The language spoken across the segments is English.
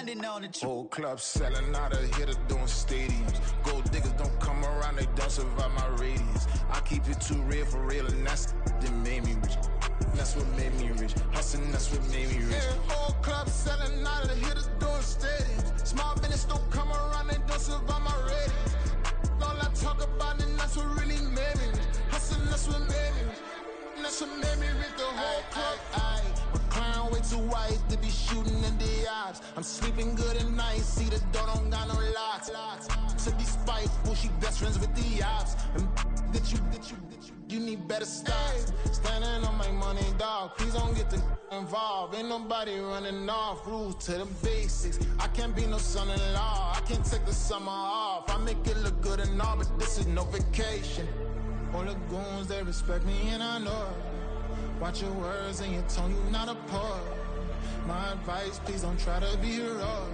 standing on the truth. Whole club selling out of here to doing stadiums. Gold diggers don't come around, they don't survive my radius. I keep it too real for real, and that's that made me rich. That's what made me rich. Hustling, that's what made me rich. Yeah, whole club selling out of here to doing stadiums. Small business don't come around, they don't survive my radius. All I talk about, and that's what really made me rich. Hustling, that's what made me rich. That's what made me rich. The whole club. McLaren way too white to be shooting in the eyes. I'm sleeping good at night, see the door don't got no locks. To be spiteful, she best friends with the ops. And you need better stop. Standing on my money, dog. Please don't get involved. Ain't nobody running off. Rules to the basics. I can't be no son-in-law. I can't take the summer off. I make it look good and all, but this is no vacation. All the goons, they respect me and I know it. Watch your words and your tone, you not a poet. My advice, please don't try to be heroic.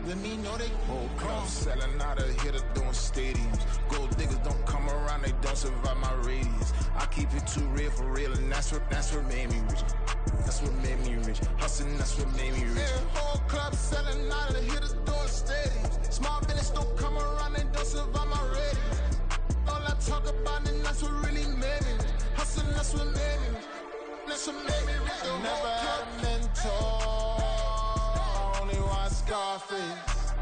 Let me know they whole club selling out of here to doing stadiums. Gold diggers don't come around, they don't survive my radius. I keep it too real for real, and that's what made me rich. That's what made me rich. Hustling, that's what made me rich. Yeah, whole club selling out of here to doing stadiums. Small business don't come around, they don't survive my radius. All I talk about, and that's what really made me rich. Hustling, that's what made me rich. That's what made me rich. I never had a mentor. Scarface.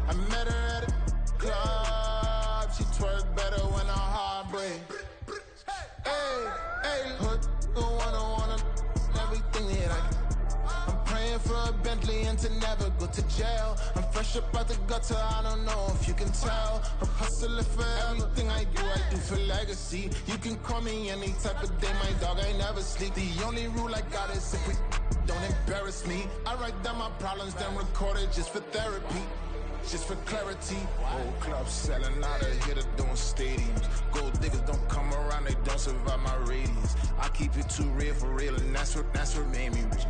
I met her at a club. She twerk better when her heart breaks. Hey, hood, wanna everything that I can. I'm praying for a Bentley and to never go to jail. I'm fresh up out the gutter, I don't know if you can tell. I'm hustling for everything I do for legacy. You can call me any type of day, my dog, I never sleep. The only rule I got is if we don't embarrass me. I write down my problems, then record it just for therapy, just for clarity. Whole club selling out of here to doing stadiums. Gold diggers don't come around, they don't survive my radius. I keep it too real for real, and that's what made me rich.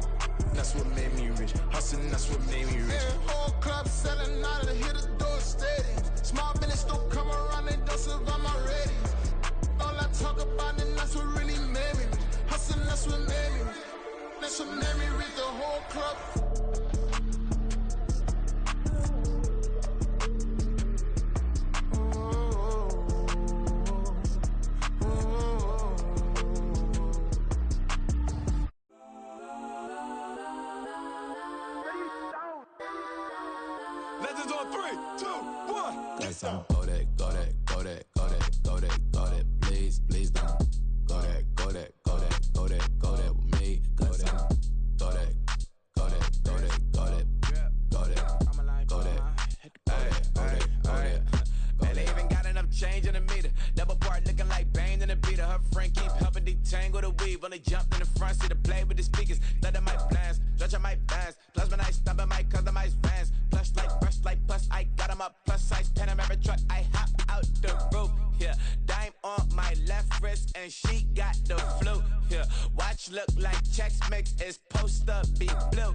That's what made me rich. Hustling, that's what made me rich. Yeah, whole club selling out of here to doing stadiums. Small business don't come around, they don't survive my radius. All I talk about, and that's what really made me rich. Hustling, that's what made me rich. That's what made me read the whole club. Legends on 3, 2, 1. Got some go that, please don't. Go that with me. Got some go that. Man, they even got enough change in the meter. Double part looking like Bane in the beater. Her friend keep helping detangle the weave. Only jumped in the front seat to play with the speakers. Let them might blast, stretch my bands. Plus when I stop at my customized vans. Plus like brush like plus I got them up. Plus size Panamera truck. I hop out the roof. Yeah, dime on my left wrist and she got the flu. Yeah, watch look like checks mix is post up be blue.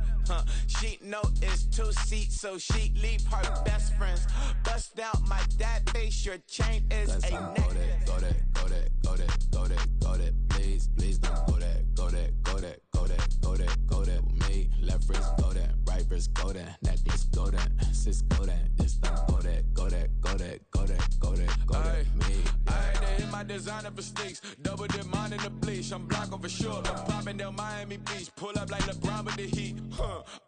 She know it's 2 seats, so she leave her best friends. Bust down my dad face, your chain is a necklace. Go that, please don't go that with me. Left wrist go that, right wrist go that, necklace go that, sis go that, this don't go that me. I hit my designer for sneaks, double dip mine in the bleach. I'm blocking for sure. I'm popping down Miami Beach, pull up like LeBron with the heat.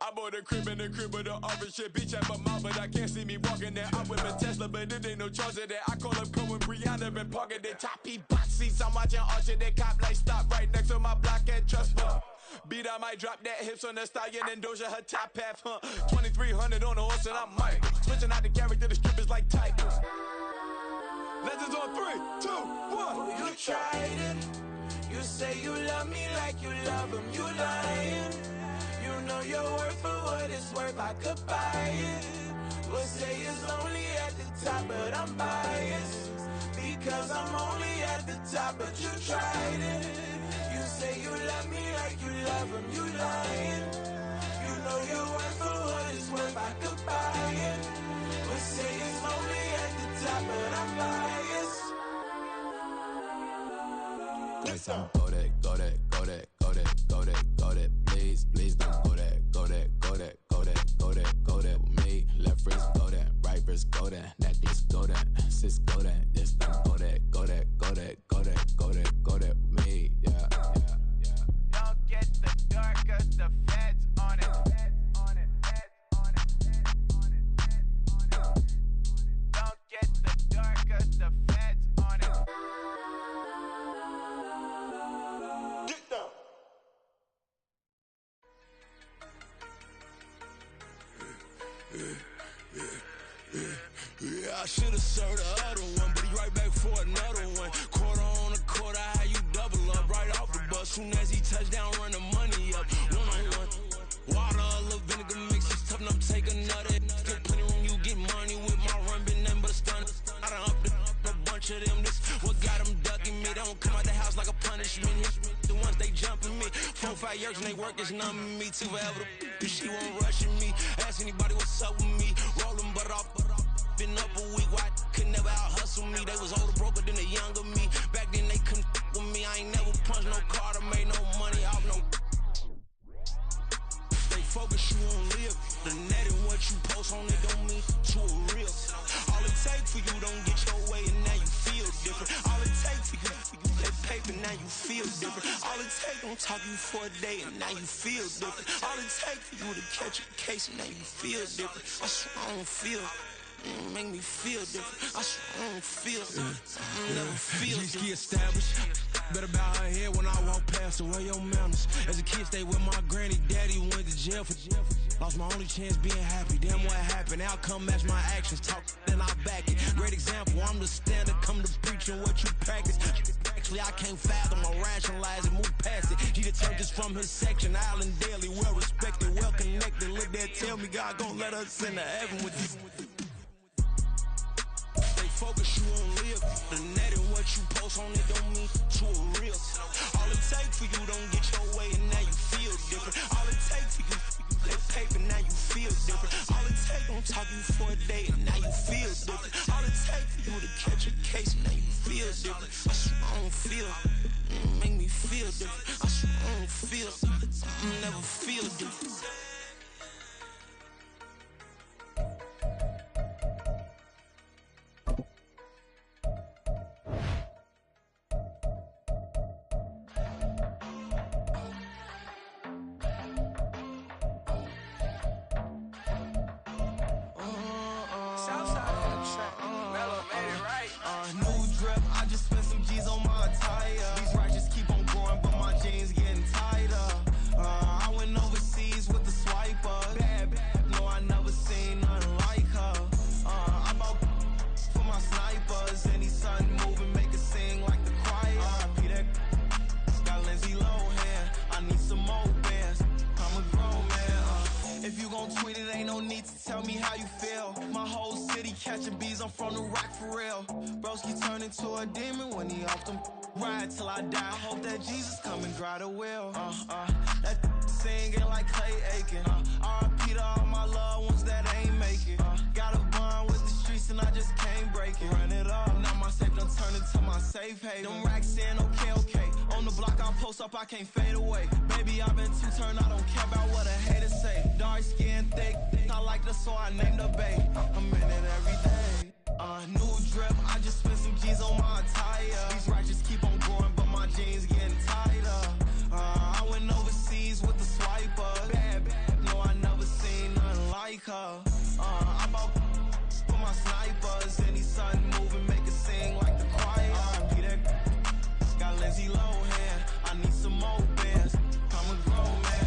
I bought a crib in the crib with the office shit. Beach at my mouth, but I can't see me walking there. I'm with a Tesla, but it ain't no charge of that. I call up Cohen, Brianna, been parking the top P box seats. I'm watching Archer, they cop like stop right next to my block and trust fund. Beat, I might drop that hips on the stallion and Doja her top half, 2300 on the horse and I'm Mike. Switching out the character, the strippers like Tigers. Legends on 3, 2, 1. Oh, you tried it. You say you love me like you love him. You lying. You know your worth for what it's worth. I could buy it. We'll say it's only at the top, but I'm biased because I'm only at the top. But you tried it. You say you love me like you love him. You lying. You know your worth for what it's worth. I could buy it. We'll say it's only at the top, but I'm biased. Got some go that, please don't go that. go that, necklace, go that, sis, go that, this thing, go that, go that, go that, go that, go that, go that with me, yeah, yeah, yeah. Don't get the dark, cause the feds on it. Don't get the dark, cause the feds on it. Get down. Yeah, I should've served the other one, but he right back for another one. Quarter on a quarter, how you double up right off the bus. Soon as he touch down, run the money up. One-on-one. Water, a little vinegar mix, it's tough enough to take another. Still plenty room, you get money with my run, been nothing but a stun. I done upped a bunch of them, this what got them ducking me. They don't come out the house like a punishment. The ones they jumping me. 4, 5 years and they work is numbing me. Too forever, she won't rushing me. Ask anybody what's up with me. Rolling butt off. Been up a week, why could never out hustle me? They was older, broker than the younger me. Back then they couldn't with me. I ain't never punched no card or made no money off no. They focus you on live. The net and what you post on it don't mean to a real. All it take for you don't get your way and now you feel different. All it take for you that paper now you feel different. All it take don't talk you for a day and now you feel different. All it take for you to catch a case and now you feel different. I swear I don't feel. Make me feel different. I swear I don't feel. I never feel different. G-ski established. Better bow her head when I walk past her. Where your manners? As a kid, stayed with my granny. Daddy went to jail for jail. Lost my only chance being happy. Damn what happened. Outcome match my actions. Talk then I back it. Great example. I'm the standard. Come to preaching what you practice. Actually, I can't fathom or rationalize and move past it. He detergents from his section. Island Daily. Well respected. Well connected. Look there. Tell me God gon' let us into heaven with you. Focus you on live. The net and what you post on it don't mean to a real. All it take for you don't get your way and now you feel different. All it take for you that paper now you feel different. All it take don't talk you for a day and now you feel different. All it take for you to catch a case and now you feel different. I swear I don't feel. Make me feel different. I swear I don't feel. I never feel different. To a demon when he off them ride till I die. I hope that Jesus come and dry the well. That singing like Clay Aiken. R.I.P. to all my loved ones that ain't make it. Got a bond with the streets and I just can't break it. Run it up, now my safe done turned into my safe haven. Them racks in, okay. On the block I post up, I can't fade away. Baby, I've been too turned, I don't care about what a hater say. Dark skin, thick, I like the so I named the bae. I'm in it every day. New drip, I just spent some G's on my attire. These righteous keep on growing, but my jeans getting tighter. I went overseas with the swiper. Bad, no, I never seen nothing like her. I bought for my snipers. Any sun moving, make it sing like the choir. Peter got Lindsay Lohan. I need some more bands. I'm a grown man.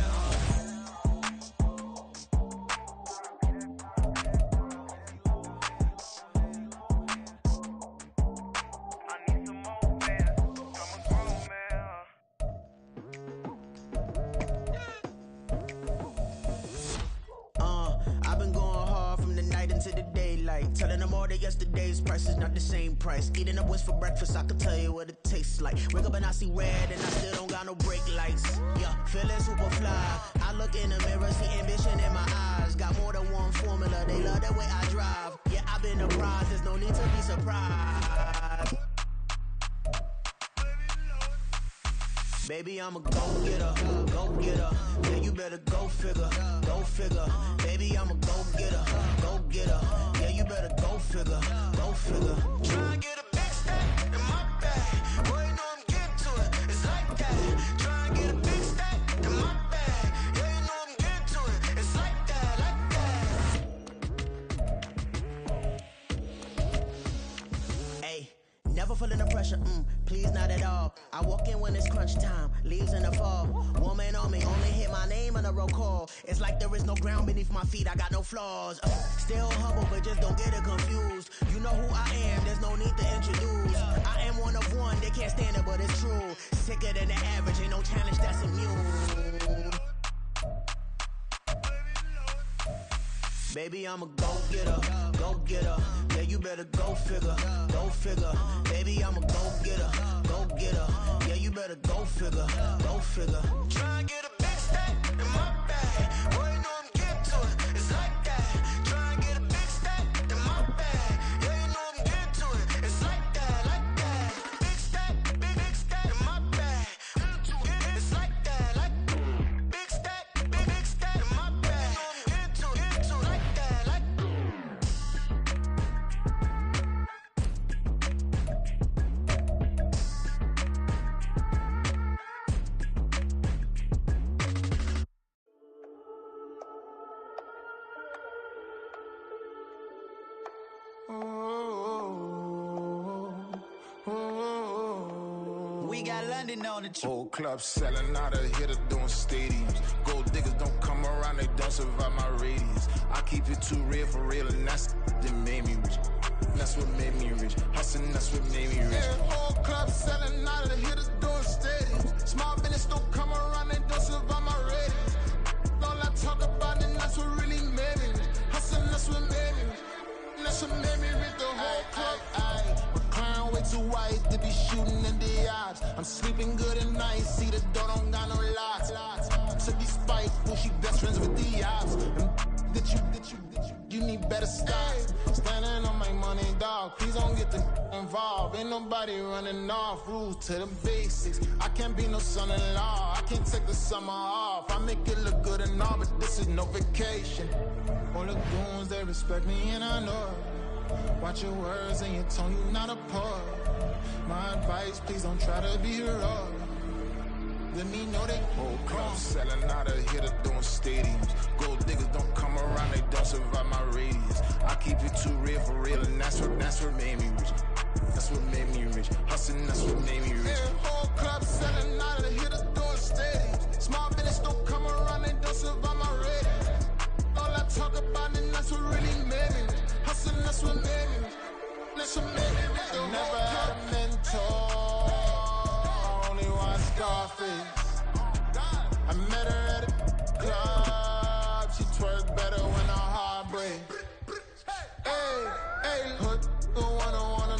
Telling them all that yesterday's price is not the same price. Eating up what's for breakfast, I can tell you what it tastes like. Wake up and I see red and I still don't got no brake lights. Yeah, feeling super fly. I look in the mirror, see ambition in my eyes. Got more than one formula, they love the way I drive. Yeah, I've been apprised, there's no need to be surprised. Baby, I'm a go-getter, go-getter. Yeah, you better go figure, go figure. Baby, I'm a go-getter, go-getter. Yeah, you better go figure. feeling the pressure, please not at all. I walk in when it's crunch time, leaves in the fall. Woman on me, only hit my name on a roll call. It's like there is no ground beneath my feet, I got no flaws. Still humble, but just don't get it confused. You know who I am, there's no need to introduce. I am one of one, they can't stand it, but it's true. Sicker than the average, ain't no challenge that's immune. Baby, I'm a go-getter, go-getter. Yeah, you better go figure, go figure. Baby, I'm a go-getter, go-getter. Yeah, you better go figure, go figure. Try and get a big stack in my bag. Boy, you know I'm getting to it. It's like that. Try and get a big stack in my bag. Yeah, you know I'm getting to it. It's like that, like that. Big stack in my bag. It's like that, like big stack in my bag. Into it, like that, like. We got London on the trip. Whole club selling out of hitter doing stadiums. Gold diggers don't come around, they don't survive my radius. I keep it too real for real, and that's that made me rich. That's what made me rich. Hustling, that's what made me rich. Yeah, whole club selling out of the hitters doing stadiums. Small business don't come around, they don't survive my radius. All I talk about, and that's what really made me rich. Hustling, that's what made me rich. That's what made me rich. The whole club. McLaren way too white to be shooting in the odds. I'm sleeping good at night, see the door don't got no locks. To be spiteful, she best friends with the ops. You need better stop. Standing on my money, dog. Please don't get the involved. Ain't nobody running off. Rules to the basics. I can't be no son-in-law. I can't take the summer off. I make it look good and all, but this is no vacation. All the goons, they respect me and I know it. Watch your words and your tone, you not a poet. My advice, please don't try to be heroic. Let me know they whole club selling out of hitter doing stadiums. Gold diggers don't come around, they don't survive my radius. I keep it too real for real, and that's what made me rich. That's what made me rich. Hustling, that's what made me rich. Yeah, whole club selling out of the hitters doing stadiums. Small business don't come around, they don't survive my radius. All I talk about, and that's what really made me rich. Hustling, that's what made me rich. That's what made me rich. I never had a mentor, only one Scarface. I met her at a club, she twerk better when her heart breaks. Hey, hood, the one I wanna,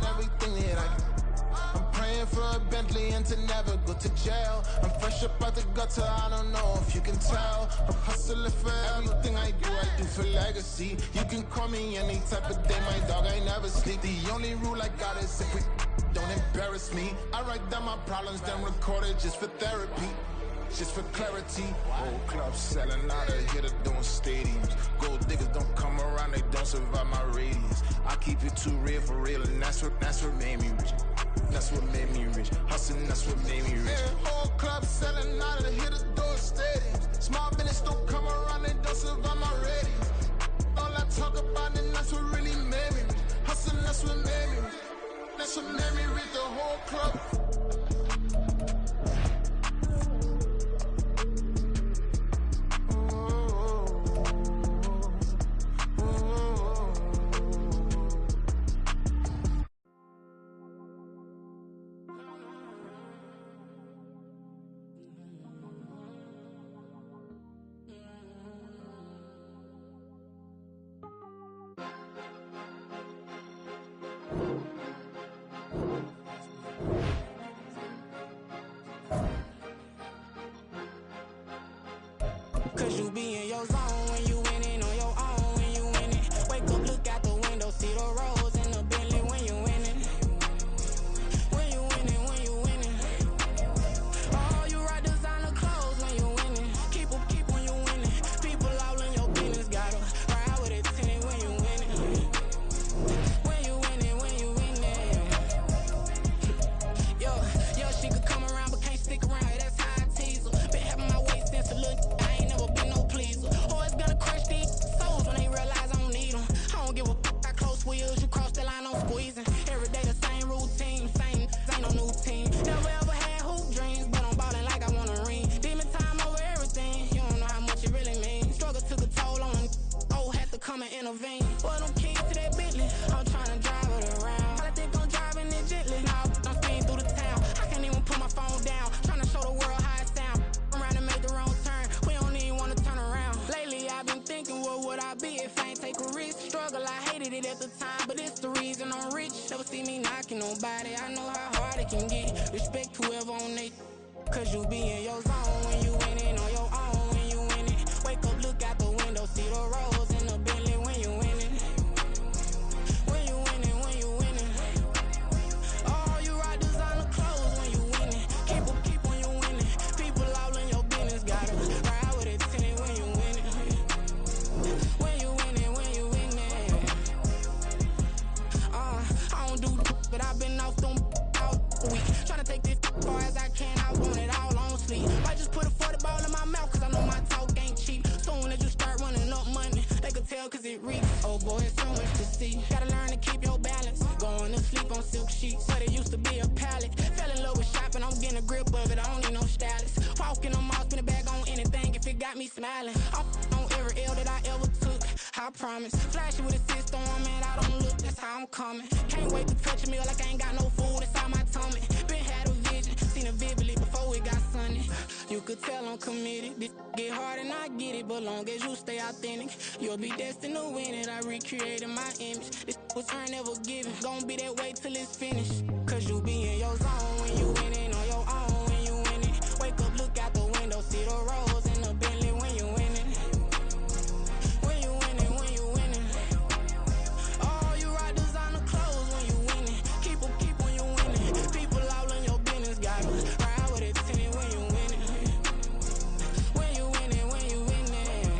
everything that I can. I'm praying for a Bentley and to never go to jail. I'm fresh up out the gutter, I don't know if you can tell. I'm hustling for everything I do for legacy. You can call me any type of day, my dog, I never sleep. The only rule I got is if we don't embarrass me. I write down my problems, then record it just for therapy. Just for clarity. Whole club selling out of hitter doing stadiums. Gold diggers don't come around, they don't survive my radius. I keep it too real for real, and that's what made me rich. That's what made me rich. Hustling, that's what made me rich. Yeah, whole club selling out of the hitters doing stadiums. Small business don't come around, they don't survive my radius. All I talk about, and that's what really made me rich. Hustling, that's what made me rich. That's what made me rich. The whole club. where would I be if I ain't take a risk? Struggle, I hated it at the time, but it's the reason I'm rich. Never see me knocking nobody, I know how hard it can get. Respect whoever on they, cause you be in your zone when you winning on your own when you winning. Wake up, look out the window, see the rose in the Bentley when you winning. When you winning, when you winning. Oh, you rock designer clothes when you winning. Keep when you winning. People all in your business, gotta ride with it tinted when you winning. When you winning, when you winning. I don't do but I've been off them all week. Tryna take this far as I can, I want it all on sleep. Might just put a 40 ball in my mouth, cause I know my talk ain't cheap. Soon as you start running up money, they could tell cause it reeks. Oh boy, it's so much to see. Gotta learn to keep your balance. Going to sleep on silk sheets, but it used to be a pallet. Fell in love with shopping, I'm getting a grip of it, I don't need no stylist. Walking on mall, spin a bag on anything if it got me smiling. I'm on every L that I ever took, I promise. Flashy with a system on, man, I don't look, that's how I'm coming. Can't wait to touch a meal like I ain't got no food inside my tummy. Been had a vision, seen it vividly before it got sunny. You could tell I'm committed, this get hard and I get it, but long as you stay authentic, you'll be destined to win it. I recreated my image, this was earned, never given. Gonna be that way till it's finished, cause you be in your zone when you winning on your own when you winning. Wake up, look out the window, see the rose in the Bentley when you winning. When you winning, when you winning. Oh, you rock designer clothes when you winning. Keep when you winning. People all in your business, gotta ride with it tinted when you winning. When you winning, when you winning.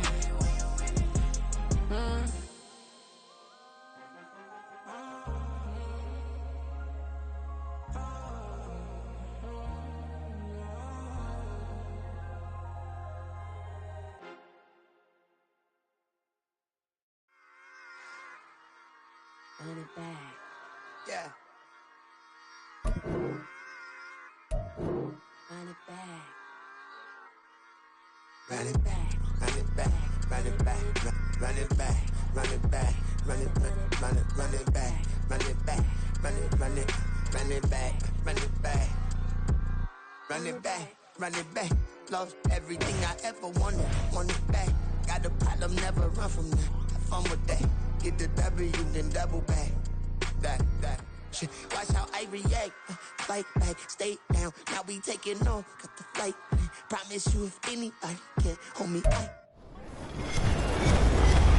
Run it back. Yeah. Run it back. Run it back, run it back, run it back, run it back, run it back, run it back, run it back, run it back, run it back, run it back, run it back, run it back. Lost everything I ever wanted it back. Got a problem, never run from that. Have fun with that. Get the W, then double back. That shit. Watch how I react. Fight back, stay down. Now we taking off. Got the flight. Promise you, if anybody can hold me back.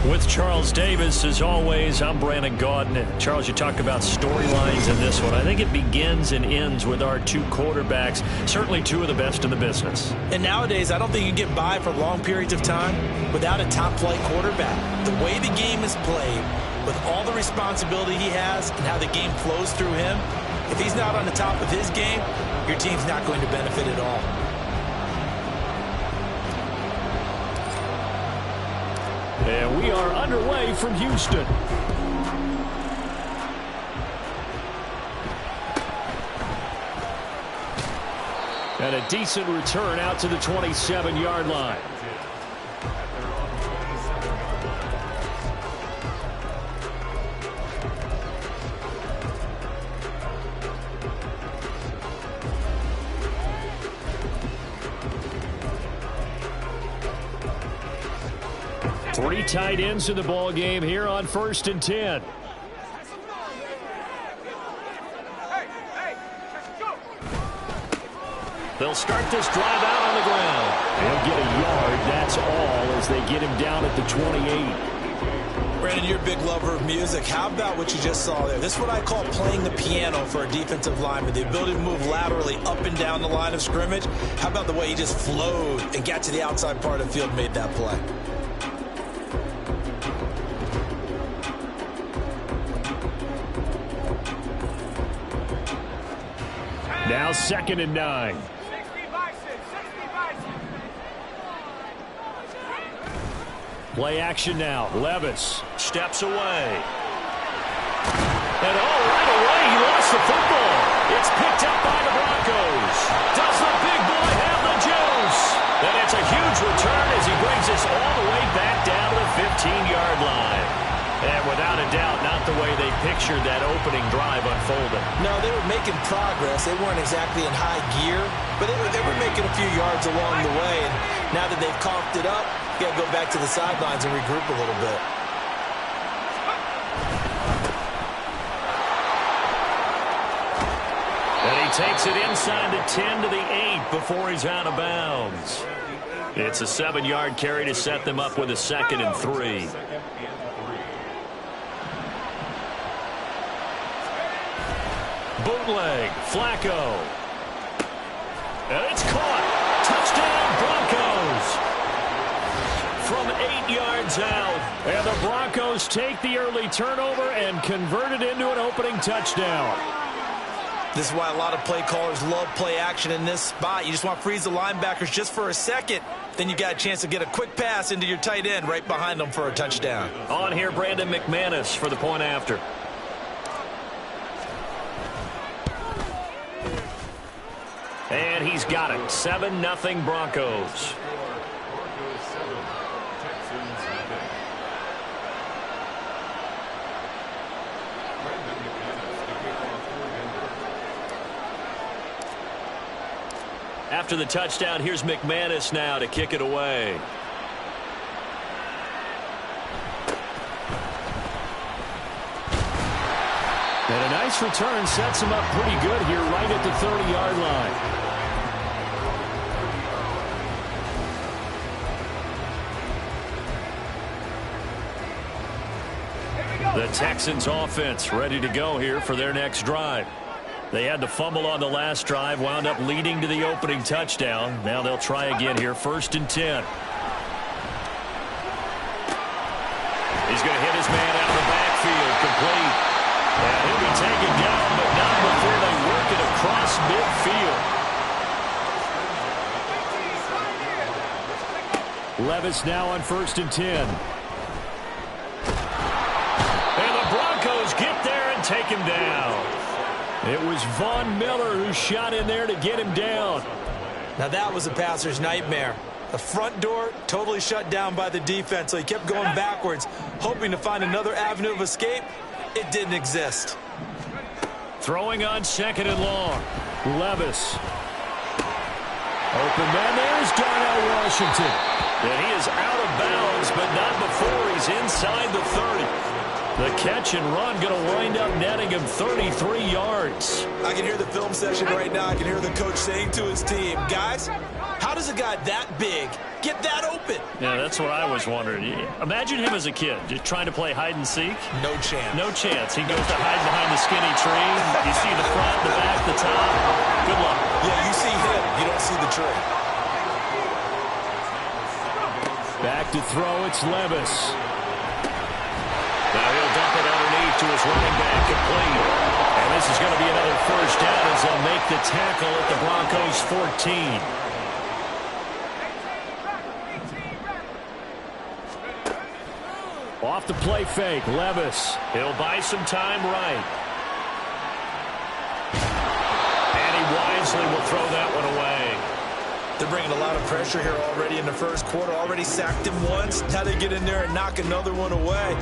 With Charles Davis, as always, I'm Brandon Gaudin. Charles, you talk about storylines in this one. I think it begins and ends with our two quarterbacks, certainly two of the best in the business. And nowadays, I don't think you get by for long periods of time without a top-flight quarterback. The way the game is played, with all the responsibility he has and how the game flows through him, if he's not on the top of his game, your team's not going to benefit at all. And we are underway from Houston. And a decent return out to the 27-yard line. Three tight ends in the ball game here on 1st and 10. They'll start this drive out on the ground. They'll get a yard, that's all, as they get him down at the 28. Brandon, you're a big lover of music. How about what you just saw there? This is what I call playing the piano for a defensive lineman. The ability to move laterally up and down the line of scrimmage. How about the way he just flowed and got to the outside part of the field and made that play? Now 2nd and 9. Play action now. Levis steps away. And right away he lost the football. It's picked up by the Broncos. Does the big boy have the juice? And it's a huge return as he brings us all the way back down to the 15-yard line. And without a doubt, not the way they pictured that opening drive unfolding. No, they were making progress. They weren't exactly in high gear, but they were making a few yards along the way. And now that they've coughed it up, got to go back to the sidelines and regroup a little bit. And he takes it inside the 10 to the 8 before he's out of bounds. It's a 7-yard carry to set them up with a 2nd and 3. Bootleg, Flacco. And it's caught. Touchdown, Broncos. From 8 yards out. And the Broncos take the early turnover and convert it into an opening touchdown. This is why a lot of play callers love play action in this spot. You just want to freeze the linebackers just for a second. Then you got a chance to get a quick pass into your tight end right behind them for a touchdown. On here, Brandon McManus for the point after. And he's got it. 7-0 Broncos. After the touchdown, here's McManus now to kick it away. And a nice return sets him up pretty good here right at the 30-yard line. The Texans offense ready to go here for their next drive. They had to fumble on the last drive, wound up leading to the opening touchdown. Now they'll try again here, 1st and 10. He's going to hit his man out of the backfield, complete. And he'll be taken down, but not before they work it across midfield. Levis now on 1st and 10. And the Broncos get there and take him down. It was Von Miller who shot in there to get him down. Now that was a passer's nightmare. The front door totally shut down by the defense, so he kept going backwards, hoping to find another avenue of escape. It didn't exist. Throwing on 2nd and long. Levis. Open man, there's Darnell Washington. And he is out of bounds, but not before he's inside the 30. The catch and run going to wind up netting him 33 yards. I can hear the film session right now. I can hear the coach saying to his team, guys, how does a guy that big get that open? Yeah, that's what I was wondering. Imagine him as a kid, just trying to play hide and seek. No chance. No chance. He goes to hide behind the skinny tree. You see the front, the back, the top. Good luck. Yeah, you see him. You don't see the tree. Back to throw, it's Levis. Now he'll dump it underneath to his running back, complete. And this is going to be another 1st down as they'll make the tackle at the Broncos 14. Off the play fake, Levis. He'll buy some time right. And he wisely will throw that one away. They're bringing a lot of pressure here already in the first quarter. Already sacked him once. Now they get in there and knock another one away.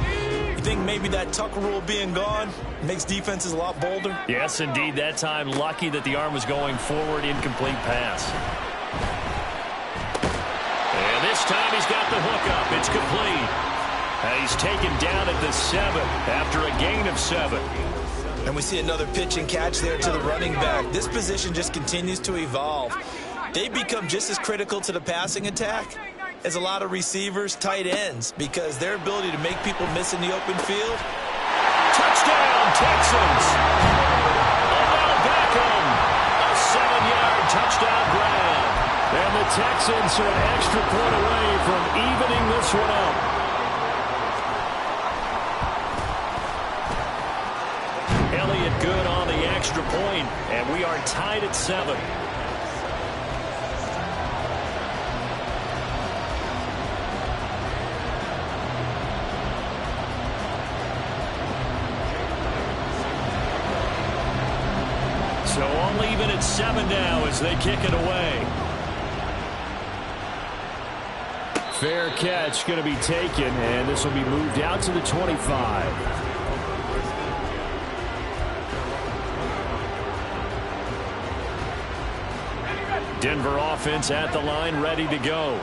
You think maybe that Tucker rule being gone makes defenses a lot bolder? Yes, indeed. That time, lucky that the arm was going forward. Incomplete pass. And this time he's got the hook up. It's complete. And he's taken down at the 7 after a gain of 7. And we see another pitch and catch there to the running back. This position just continues to evolve. They become just as critical to the passing attack as a lot of receivers, tight ends, because their ability to make people miss in the open field. Touchdown, Texans! Odell Beckham, a 7-yard touchdown grab. And the Texans are an extra point away from evening this one up. Elliott good on the extra point, and we are tied at 7. So all even at 7 now as they kick it away. Fair catch going to be taken, and this will be moved out to the 25. Denver offense at the line, ready to go.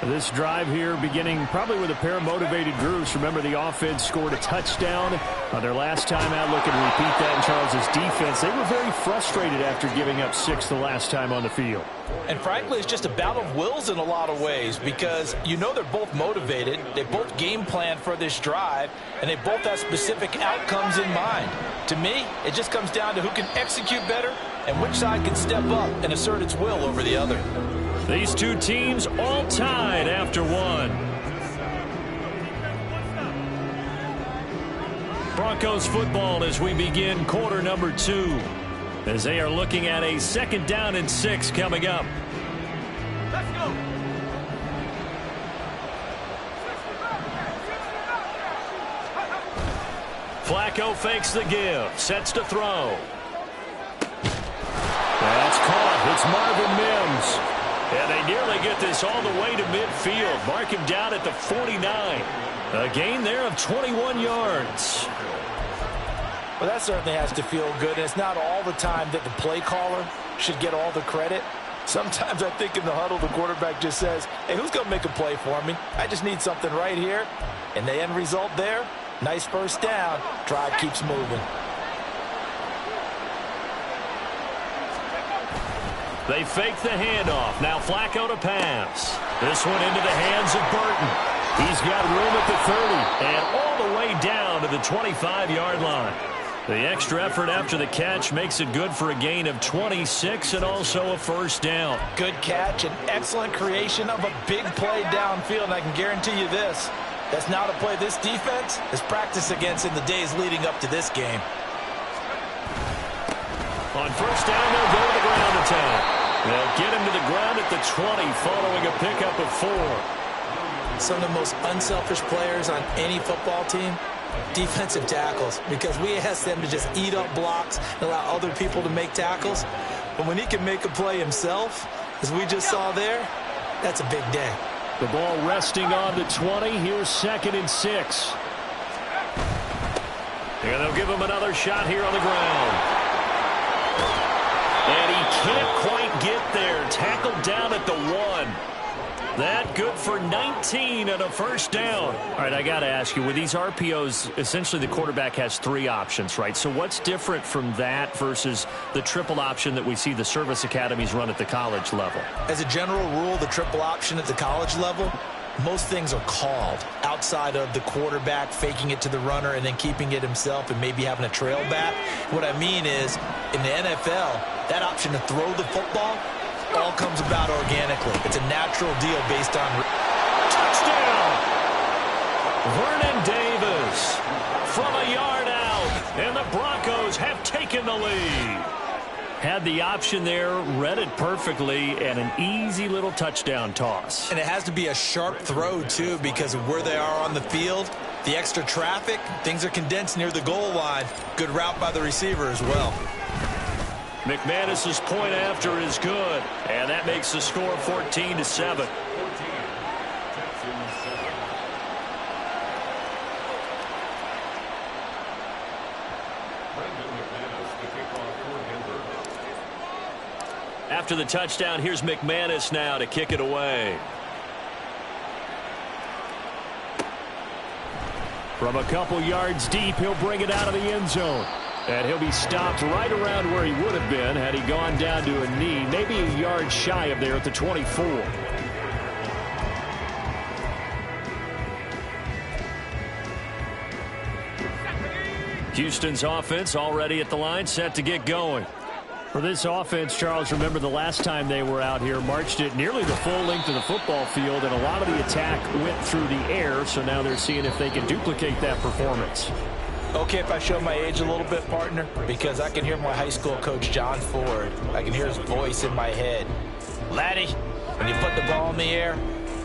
This drive here beginning probably with a pair of motivated groups. Remember, the offense scored a touchdown on their last time out. Looking to repeat that in Charles's defense. They were very frustrated after giving up 6 the last time on the field. And frankly, it's just a battle of wills in a lot of ways because you know they're both motivated. They both game plan for this drive, and they both have specific outcomes in mind. To me, it just comes down to who can execute better and which side can step up and assert its will over the other. These two teams all tied after one. Broncos football as we begin quarter number 2. As they are looking at a 2nd down and 6 coming up. Let's go. Flacco fakes the give. Sets to throw. That's caught. It's Marvin Mims. And they nearly get this all the way to midfield. Mark him down at the 49. A gain there of 21 yards. Well, that certainly has to feel good. It's not all the time that the play caller should get all the credit. Sometimes I think in the huddle, the quarterback just says, hey, who's going to make a play for me? I just need something right here. And the end result there, nice first down. Drive keeps moving. They fake the handoff. Now Flacco to pass. This one into the hands of Burton. He's got room at the 30 and all the way down to the 25-yard line. The extra effort after the catch makes it good for a gain of 26 and also a first down. Good catch and excellent creation of a big play downfield. And I can guarantee you this, that's not a play this defense has practiced against in the days leading up to this game. On first down, they'll go to the ground attack. They'll get him to the ground at the 20 following a pickup of 4. Some of the most unselfish players on any football team, defensive tackles, because we ask them to just eat up blocks and allow other people to make tackles. But when he can make a play himself, as we just saw there, that's a big day. The ball resting on the 20. Here's 2nd and 6. And they'll give him another shot here on the ground. And he can't quite get there. Tackled down at the 1. That good for 19 and a first down. All right, I got to ask you, with these RPOs, essentially the quarterback has 3 options, right? So what's different from that versus the triple option that we see the service academies run at the college level? As a general rule, the triple option at the college level, most things are called outside of the quarterback faking it to the runner and then keeping it himself and maybe having a trail back. What I mean is, in the NFL, that option to throw the football all comes about organically. It's a natural deal based on... Touchdown! Vernon Davis from a yard out, and the Broncos have taken the lead. Had the option there, read it perfectly, and an easy little touchdown toss. And it has to be a sharp throw, too, because of where they are on the field, the extra traffic, things are condensed near the goal line. Good route by the receiver as well. McManus's point after is good, and that makes the score 14-7. After the touchdown, here's McManus now to kick it away. From a couple yards deep, he'll bring it out of the end zone. And he'll be stopped right around where he would have been had he gone down to a knee, maybe a yard shy of there at the 24. Houston's offense already at the line, set to get going. For this offense, Charles, remember the last time they were out here, marched it nearly the full length of the football field, and a lot of the attack went through the air, so now they're seeing if they can duplicate that performance. Okay, if I show my age a little bit, partner, because I can hear my high school coach, John Ford. I can hear his voice in my head. Laddie, when you put the ball in the air,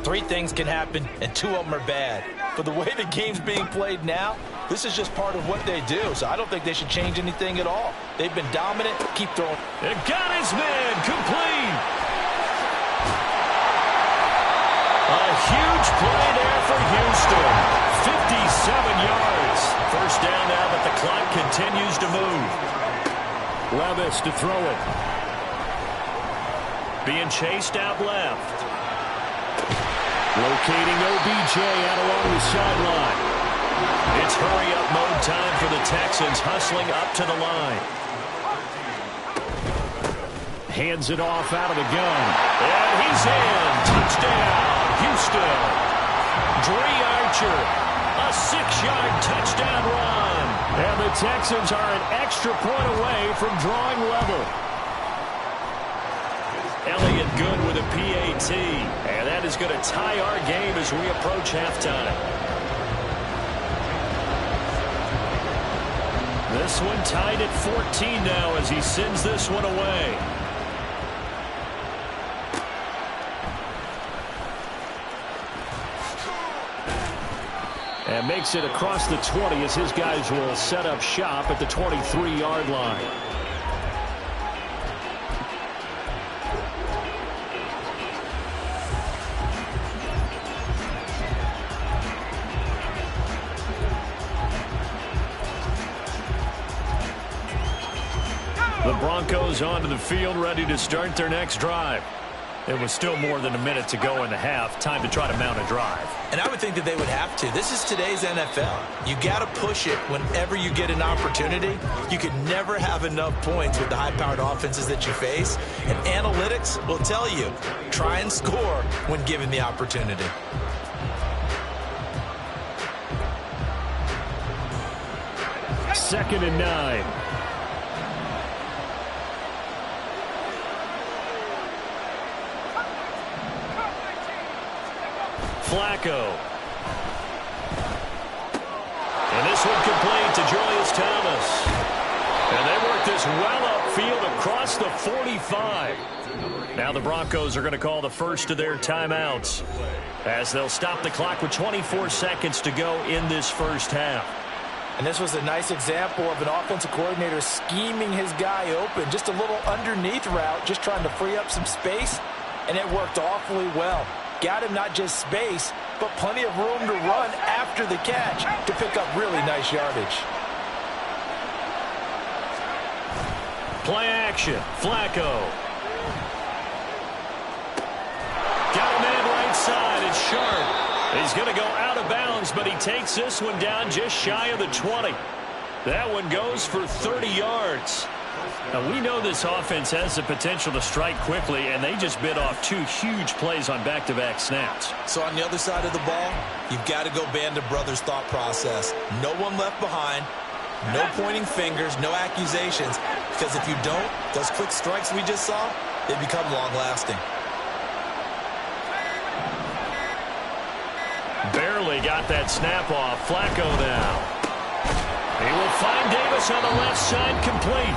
3 things can happen, and 2 of them are bad. But the way the game's being played now, this is just part of what they do, so I don't think they should change anything at all. They've been dominant. Keep throwing. It got his man complete. A huge play there for Houston. 57 yards. First down now, but the clock continues to move. Levis to throw it. Being chased out left. Locating OBJ out along the sideline. It's hurry-up mode time for the Texans, hustling up to the line. Hands it off out of the gun. And he's in. Touchdown, Houston. Dre Archer, a 6-yard touchdown run. And the Texans are an extra point away from drawing level. Elliott good with a PAT. And that is going to tie our game as we approach halftime. This one tied at 14 now as he sends this one away. And makes it across the 20 as his guys will set up shop at the 23-yard line. The Broncos onto the field, ready to start their next drive. It was still more than a minute to go in the half. Time to try to mount a drive. And I would think that they would have to. This is today's NFL. You got to push it whenever you get an opportunity. You can never have enough points with the high-powered offenses that you face. And analytics will tell you, try and score when given the opportunity. Second and 9. Flacco. And this one complete to Julius Thomas. And they work this well upfield across the 45. Now the Broncos are going to call the first of their timeouts as they'll stop the clock with 24 seconds to go in this first half. And this was a nice example of an offensive coordinator scheming his guy open. Just a little underneath route, just trying to free up some space, and it worked awfully well. Got him not just space, but plenty of room to run after the catch to pick up really nice yardage. Play action. Flacco. Got a man right side. It's Sharp. He's going to go out of bounds, but he takes this one down just shy of the 20. That one goes for 30 yards. Now, we know this offense has the potential to strike quickly, and they just bit off 2 huge plays on back-to-back snaps. So on the other side of the ball, you've got to go Band of Brothers thought process. No one left behind, no pointing fingers, no accusations, because if you don't, those quick strikes we just saw, they become long-lasting. Barely got that snap off. Flacco now. He will find Davis on the left side, complete.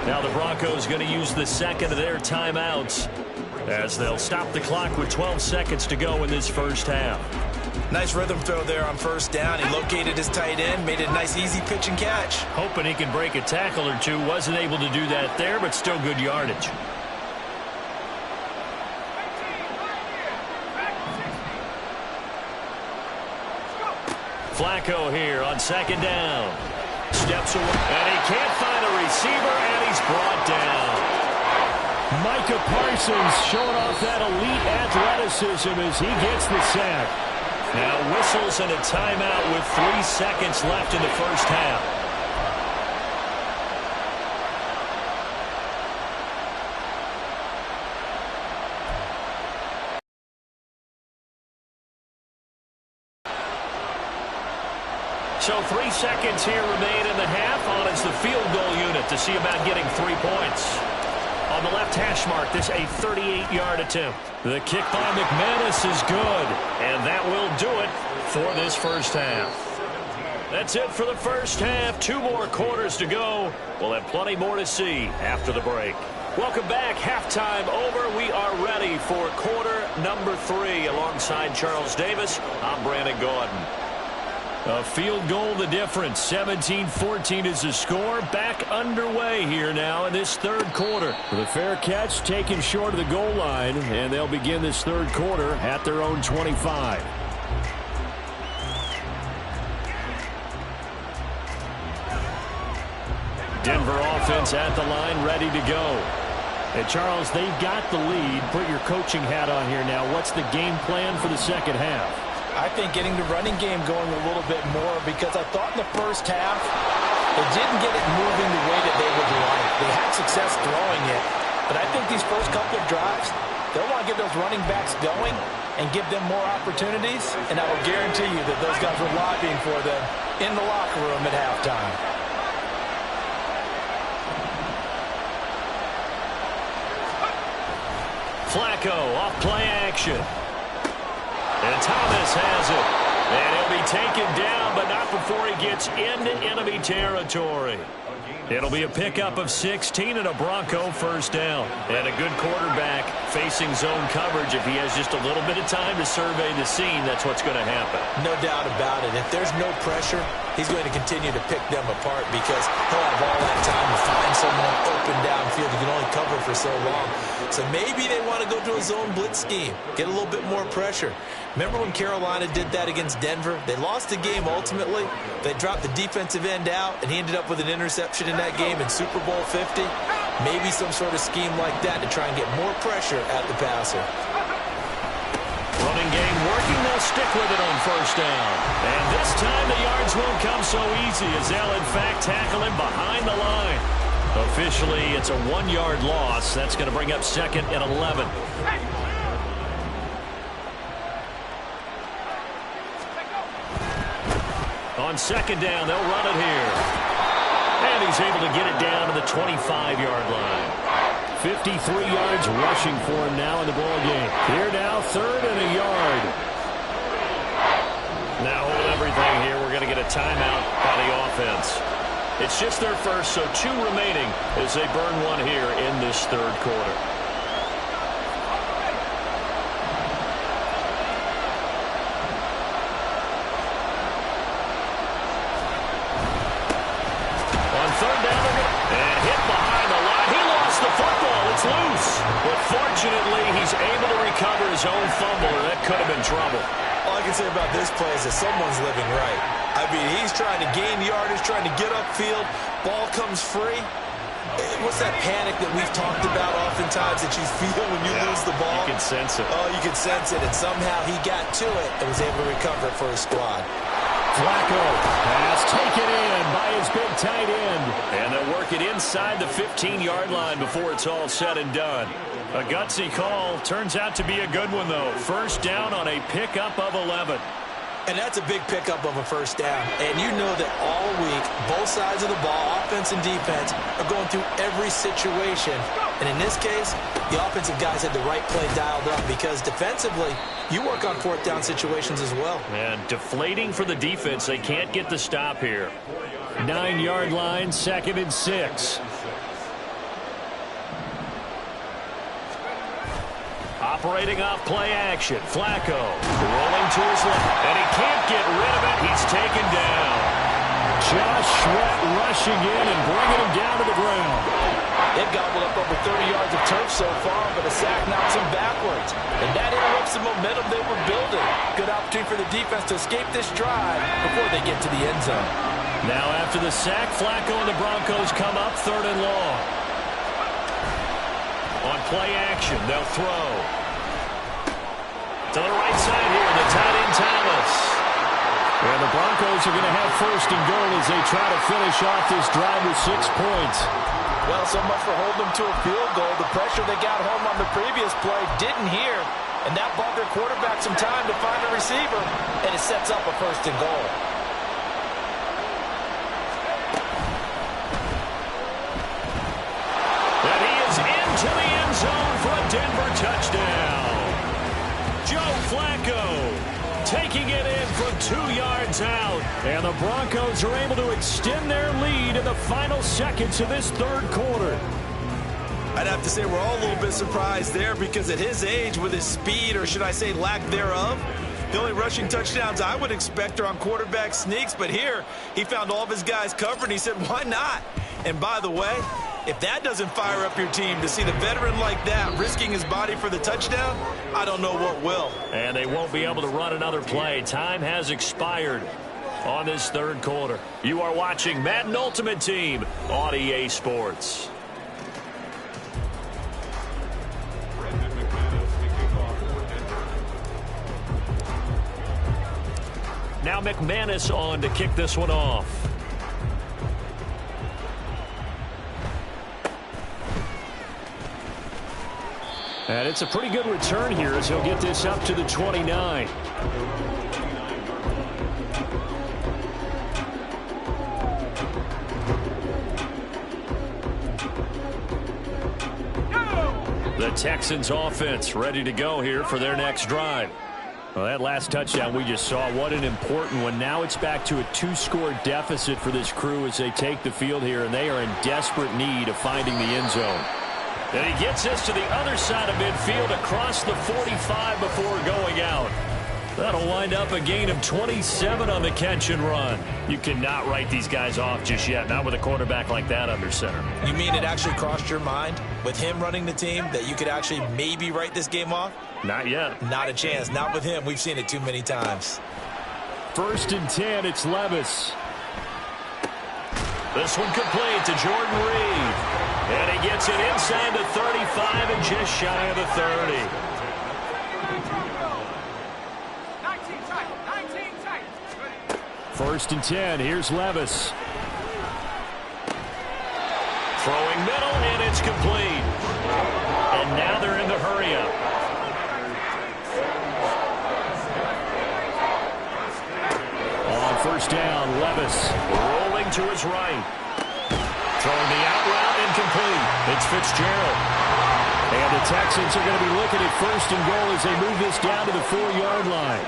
Now the Broncos going to use the second of their timeouts as they'll stop the clock with 12 seconds to go in this first half. Nice rhythm throw there on first down. He located his tight end, made it a nice easy pitch and catch. Hoping he can break a tackle or two. Wasn't able to do that there, but still good yardage. Flacco here on second down. Steps away, and he can't find a receiver, and he's brought down. Micah Parsons showing off that elite athleticism as he gets the sack. Now whistles and a timeout with 3 seconds left in the first half. So 3 seconds here remain in the half. On is the field goal unit to see about getting 3 points. On the left hash mark, this a 38-yard attempt. The kick by McManus is good, and that will do it for this first half. That's it for the first half. 2 more quarters to go. We'll have plenty more to see after the break. Welcome back. Halftime over. We are ready for quarter number 3. Alongside Charles Davis, I'm Brandon Gordon. A field goal the difference. 17-14 is the score. Back underway here now in this third quarter. The fair catch taken short of the goal line, and they'll begin this third quarter at their own 25. Denver offense at the line, ready to go. And, Charles, they've got the lead. Put your coaching hat on here now. What's the game plan for the second half? I think getting the running game going a little bit more, because I thought in the first half they didn't get it moving the way that they would like. They had success throwing it, but I think these first couple of drives, they'll want to get those running backs going and give them more opportunities, and I will guarantee you that those guys were lobbying for them in the locker room at halftime. Flacco off play action. And Thomas has it. And he'll be taken down, but not before he gets into enemy territory. It'll be a pickup of 16 and a Bronco first down. And a good quarterback facing zone coverage. If he has just a little bit of time to survey the scene, that's what's going to happen. No doubt about it. If there's no pressure, he's going to continue to pick them apart, because he'll have all that time to find someone open downfield. He can only cover for so long. So maybe they want to go to a zone blitz scheme, get a little bit more pressure. Remember when Carolina did that against Denver? They lost the game ultimately. They dropped the defensive end out, and he ended up with an interception in that game in Super Bowl 50. Maybe some sort of scheme like that to try and get more pressure at the passer. Running game working. They'll stick with it on first down. And this time the yards won't come so easy, as they'll in fact tackle him behind the line. Officially, it's a 1-yard loss. That's going to bring up 2nd and 11. On second down, they'll run it here. And he's able to get it down to the 25-yard line. 53 yards rushing for him now in the ball game. Here now, 3rd and a yard. Now hold everything here. We're going to get a timeout by the offense. It's just their first, so 2 remaining as they burn one here in this 3rd quarter. On 3rd down, and hit behind the line. He lost the football. It's loose. But fortunately, he's able to recover his own fumble, or that could have been trouble. All I can say about this play is that someone's living right. I mean, he's trying to gain yardage, trying to get upfield. Ball comes free. What's that panic that we've talked about oftentimes that you feel when you lose the ball? You can sense it. Oh, you can sense it. And somehow he got to it and was able to recover it for his squad. Flacco pass taken in by his big tight end. And they'll work it inside the 15-yard line before it's all said and done. A gutsy call. Turns out to be a good one, though. First down on a pickup of 11. And that's a big pickup of a first down. And you know that all week, both sides of the ball, offense and defense, are going through every situation. And in this case, the offensive guys had the right play dialed up, because defensively, you work on 4th down situations as well. And deflating for the defense. They can't get the stop here. 9-yard line, 2nd and 6. Operating off play action. Flacco rolling to his left. And he can't get rid of it. He's taken down. Josh Sweat rushing in and bringing him down to the ground. They've gobbled up over 30 yards of turf so far, but a sack knocks them backwards. And that interrupts the momentum they were building. Good opportunity for the defense to escape this drive before they get to the end zone. Now after the sack, Flacco and the Broncos come up 3rd and long. On play action, they'll throw. To the right side here, the tight end Thomas. And the Broncos are going to have 1st and goal as they try to finish off this drive with 6 points. Well, so much for holding them to a field goal. The pressure they got home on the previous play didn't hear, and that bought their quarterback some time to find a receiver, and it sets up a 1st and goal. And he is into the end zone for a Denver touchdown. Joe Flacco taking it in from 2 yards out. And the Broncos are able to extend their lead in the final seconds of this 3rd quarter. I'd have to say we're all a little bit surprised there, because at his age, with his speed, or should I say lack thereof, the only rushing touchdowns I would expect are on quarterback sneaks. But here, he found all of his guys covered, and he said, why not? And by the way, if that doesn't fire up your team to see the veteran like that risking his body for the touchdown, I don't know what will. And they won't be able to run another play. Time has expired on this 3rd quarter. You are watching Madden Ultimate Team on EA Sports. Now McManus on to kick this one off. And it's a pretty good return here as he'll get this up to the 29. The Texans offense ready to go here for their next drive. Well, that last touchdown we just saw, what an important one. Now it's back to a 2-score deficit for this crew as they take the field here, and they are in desperate need of finding the end zone. And he gets this to the other side of midfield across the 45 before going out. That'll wind up a gain of 27 on the catch and run. You cannot write these guys off just yet, not with a quarterback like that under center. You mean it actually crossed your mind with him running the team that you could actually maybe write this game off? Not yet. Not a chance. Not with him. We've seen it too many times. 1st and 10, it's Levis. This one complete to Jordan Reed. And he gets it inside the 35 and just shy of the 30. 1st and 10. Here's Levis. Throwing middle, and it's complete. And now they're in the hurry-up. On 1st down, Levis rolling to his right. Throwing the out route, incomplete. It's Fitzgerald. And the Texans are going to be looking at 1st and goal as they move this down to the 4-yard line.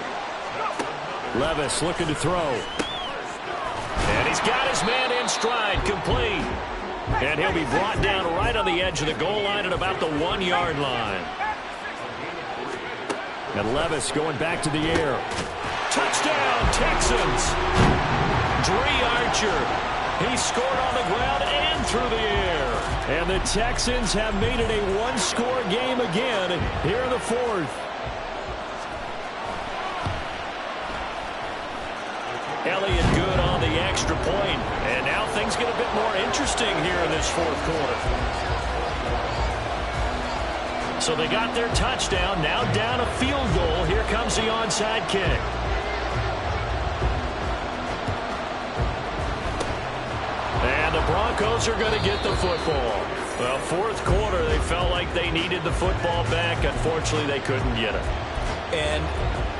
Levis looking to throw. And he's got his man in stride, complete. And he'll be brought down right on the edge of the goal line at about the 1-yard line. And Levis going back to the air. Touchdown, Texans! Dree Archer. He scored on the ground and through the air. And the Texans have made it a 1-score game again here in the 4th. Elliott good on the extra point. And now things get a bit more interesting here in this 4th quarter. So they got their touchdown. Now down a field goal. Here comes the onside kick. And the Broncos are going to get the football. Well, 4th quarter, they felt like they needed the football back. Unfortunately, they couldn't get it. And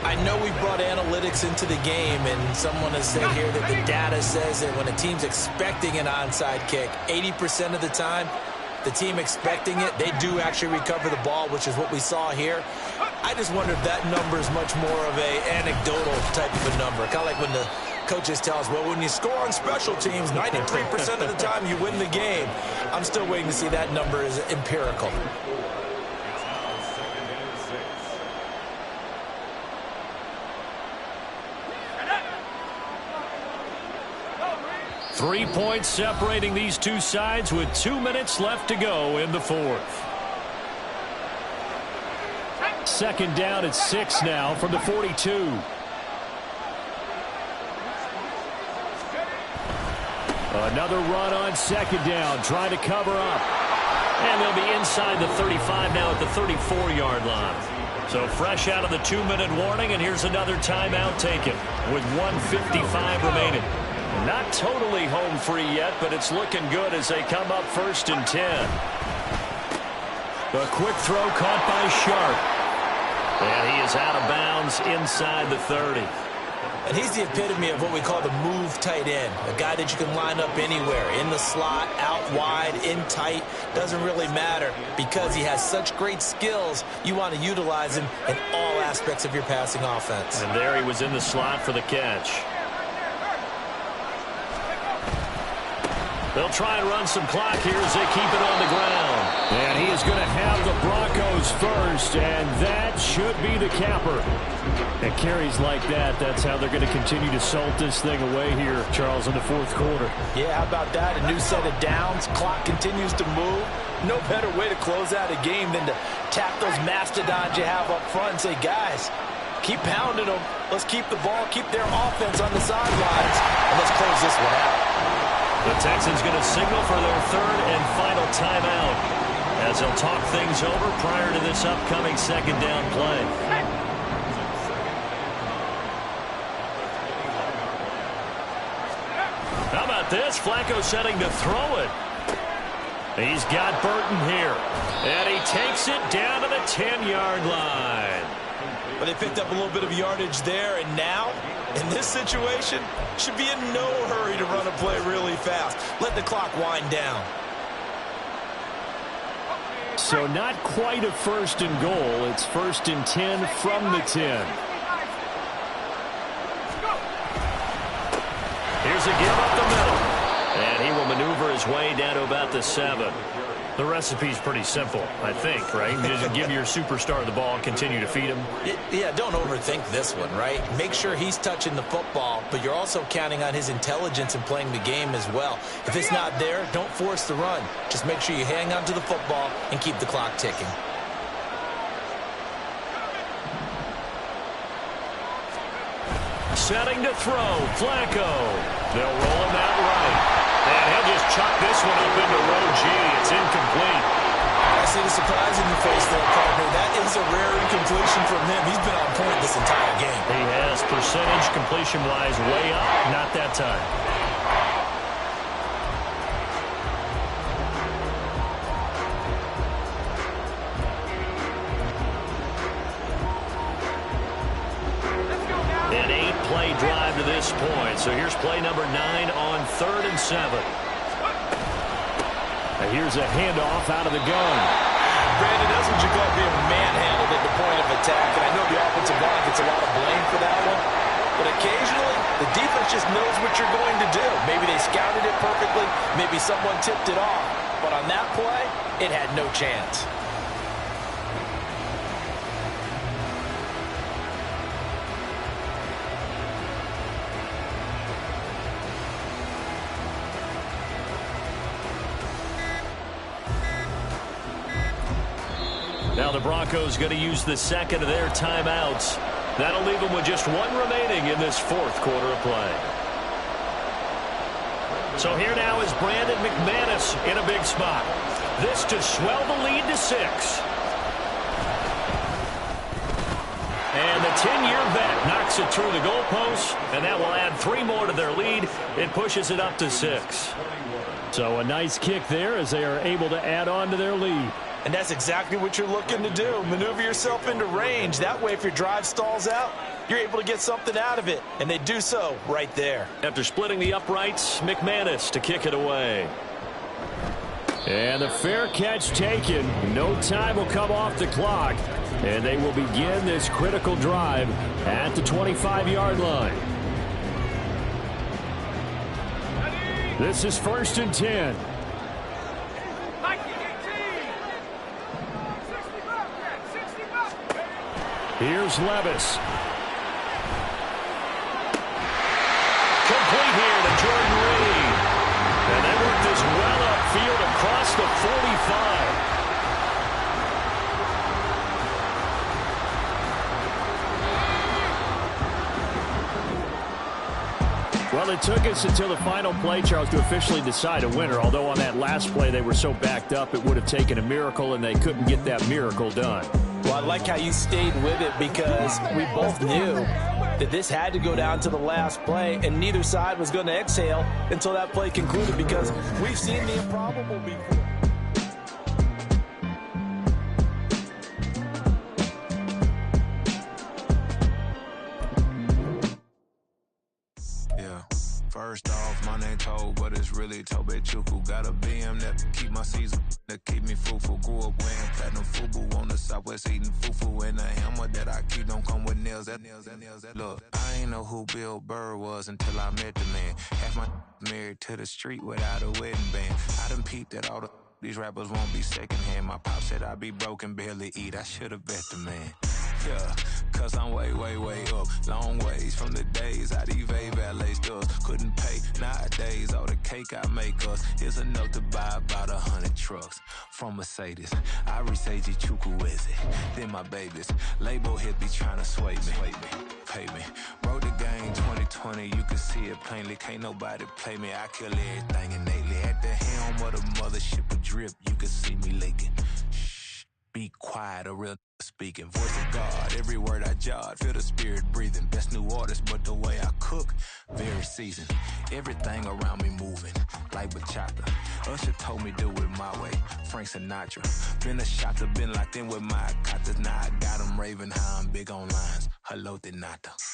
I know we brought analytics into the game, and someone has said here that the data says that when a team's expecting an onside kick, 80% of the time, the team expecting it, they do actually recover the ball, which is what we saw here. I just wonder if that number is much more of a anecdotal type of a number. Kind of like when the coaches tell us, well, when you score on special teams, 93% of the time you win the game. I'm still waiting to see that number is empirical. Three points separating these two sides with 2 minutes left to go in the 4th. 2nd down at 6 now from the 42. Another run on 2nd down, trying to cover up. And they'll be inside the 35 now at the 34-yard line. So fresh out of the 2-minute warning, and here's another timeout taken with 1:55 remaining. Not totally home free yet, but it's looking good as they come up 1st and 10. A quick throw caught by Sharp. And he is out of bounds inside the 30. And he's the epitome of what we call the move tight end. A guy that you can line up anywhere. In the slot, out wide, in tight. Doesn't really matter. Because he has such great skills, you want to utilize him in all aspects of your passing offense. And there he was in the slot for the catch. They'll try and run some clock here as they keep it on the ground. And he is going to have the Broncos first, and that should be the capper. And carries like that, that's how they're going to continue to salt this thing away here, Charles, in the 4th quarter. Yeah, how about that? A new set of downs. Clock continues to move. No better way to close out a game than to tap those mastodons you have up front and say, guys, keep pounding them. Let's keep the ball, keep their offense on the sidelines, and let's close this one out. The Texans going to signal for their 3rd and final timeout as they'll talk things over prior to this upcoming 2nd down play. How about this? Flacco setting to throw it. He's got Burton here. And he takes it down to the 10-yard line. But they picked up a little bit of yardage there, and now, in this situation, should be in no hurry to run a play really fast. Let the clock wind down. So not quite a first and goal. It's first and 10 from the 10. Here's a give up the middle. And he will maneuver his way down to about the 7. The recipe's pretty simple, I think, right? You just give your superstar the ball and continue to feed him. Yeah, don't overthink this one, right? Make sure he's touching the football, but you're also counting on his intelligence in playing the game as well. If it's not there, don't force the run. Just make sure you hang on to the football and keep the clock ticking. Setting to throw, Flacco. They'll roll him out right. And he'll just chuck this one up into row G. It's incomplete. I see the surprise in your face there, partner. That is a rare incompletion from him. He's been on point this entire game. He has percentage completion-wise way up. Not that time. An 8-play drive to this point. So here's play number 9 on 3rd and 7. And here's a handoff out of the gun. Brandon, that's what you call being manhandled at the point of attack. And I know the offensive line gets a lot of blame for that one. But occasionally, the defense just knows what you're going to do. Maybe they scouted it perfectly. Maybe someone tipped it off. But on that play, it had no chance. Now the Broncos going to use the second of their timeouts. That'll leave them with just 1 remaining in this 4th quarter of play. So here now is Brandon McManus in a big spot. This to swell the lead to 6. And the 10-year vet knocks it through the goalpost, and that will add 3 more to their lead. It pushes it up to 6. So a nice kick there as they are able to add on to their lead. And that's exactly what you're looking to do. Maneuver yourself into range. That way, if your drive stalls out, you're able to get something out of it. And they do so right there. After splitting the uprights, McManus to kick it away. And the fair catch taken. No time will come off the clock. And they will begin this critical drive at the 25-yard line. This is 1st and 10. Here's Levis. Complete here to Jordan Reed. And they work this well upfield across the 45. Well, it took us until the final play, Charles, to officially decide a winner. Although on that last play they were so backed up, it would have taken a miracle, and they couldn't get that miracle done. Well, I like how you stayed with it because we both knew that this had to go down to the last play, and neither side was going to exhale until that play concluded because we've seen the improbable before. First off, my name Toad, but it's really Tobe Chuku. Got a BM that keep my season, that keep me fruitful. Grew up wearing platinum FUBU on the Southwest eating fufu. And the hammer that I keep don't come with nails. Look, I ain't know who Bill Burr was until I met the man. Half my married to the street without a wedding band. I done peeped that all these rappers won't be secondhand. My pop said I'd be broken, barely eat. I should've bet the man. Yeah, cause I'm way, way, way up. Long ways from the days I evade valet stores. Couldn't pay nowadays. All the cake I make us is enough to buy about 100 trucks from Mercedes. I resage Chukwueze, then my babies. Label hit be trying to sway me. Pay me. Wrote the game 2020, you can see it plainly. Can't nobody play me. I kill everything innately. At the helm of the mothership of drip, you can see me leaking. Shh, be quiet, a real speaking. Voice of God, every word I jot. Feel the spirit breathing. Best new artist, but the way I cook, very seasoned. Everything around me moving, like bachata. Usher told me do it my way, Frank Sinatra. Been a shotter, been locked in with my cotters. Now I got them raving how I'm big on lines. Hello, Denata.